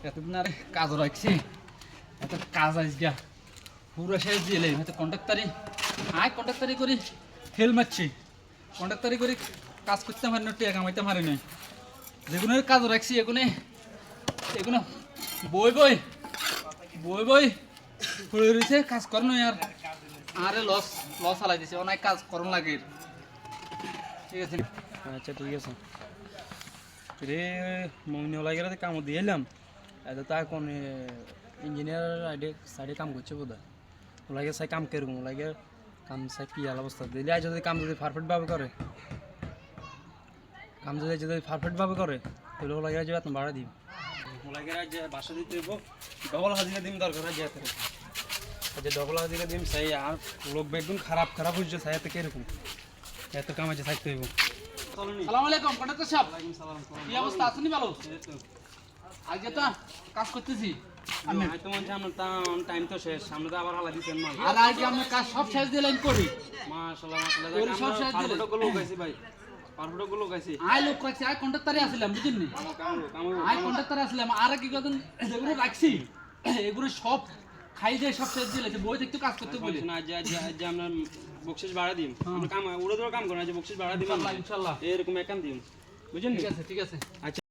এতদিন আর কাজ রাখছি, এত কাজ আইসগা পুরো শেষ দিলে হয়তো কন্ট্রাক্টারি করি ফেল মারছি, কন্ট্রাক্টারি করি কাজ করতে পারি না, টিয়া কামাইতে পারি না। যেগুলো কাজ রাখছি এগুলো বই পড়ে রয়েছে, কাজ করানো আর আরে লস হালাই দিছে, অনেক কাজ করন লাগে। ঠিক আছে, আচ্ছা ঠিক আছে রে, মমিন ওলাইগেরা কাম দিয়ে এলাম। এত তা কোন ইঞ্জিনিয়ার সাইডে কাম করছে বোধ হয়। ওলাইগে সাই কাম কিরকম, ওলাইগে কাম সাই কি অবস্থা দিলে আজ যদি কাম যদি পারফেক্টভাবে করে, কাম যদি পারফেক্টভাবে করে তাহলে ওলাইগে যে বেতন বাড়া দিই। ওলাইগে যে বাসা দিতে দেবো, ডবল হাজিরা দিম দরকার হয় যেতে। আচ্ছা ডবল হাজিরা দিম সাই, আর লোক বেগুন খারাপ হচ্ছে সাই, এত কিরকম এত কাম আছে থাকতে হইব। আসসালামু আলাইকুম কন্ট্রাক্টর সাহেব, কি অবস্থা আছেন? ভালো আজ তো কাজ করতেছি আমি। তো মনে হয় টাইম তো শেষ, সামনে তো আবার হালা দিচ্ছেন না। আর আজ আমি কাজ সব শেষ দিলেন করি। মাশাআল্লাহ সব শেষ দিলেন, পারফেক্ট লোক আছে ভাই, পারফেক্ট লোক আছে। আই লোক রাখছি, আই কন্ট্রাক্টরে আসলাম, বুঝছেন নি? আই কন্ট্রাক্টরে আসলাম, আর কি কথা যেগুলো রাখছি এগুলো সব খাই দিয়ে সব শেষ দিলে, বই দেখতে কাজ করতে বলি না। যে আমরা বকশিশ বাড়া দিম, আমরা কাম উড়ে ধরে কাম করি না, যে বকশিশ বাড়া দিম ইনশাআল্লাহ এরকম এক কাম দিম, বুঝছেন? ঠিক আছে। আচ্ছা।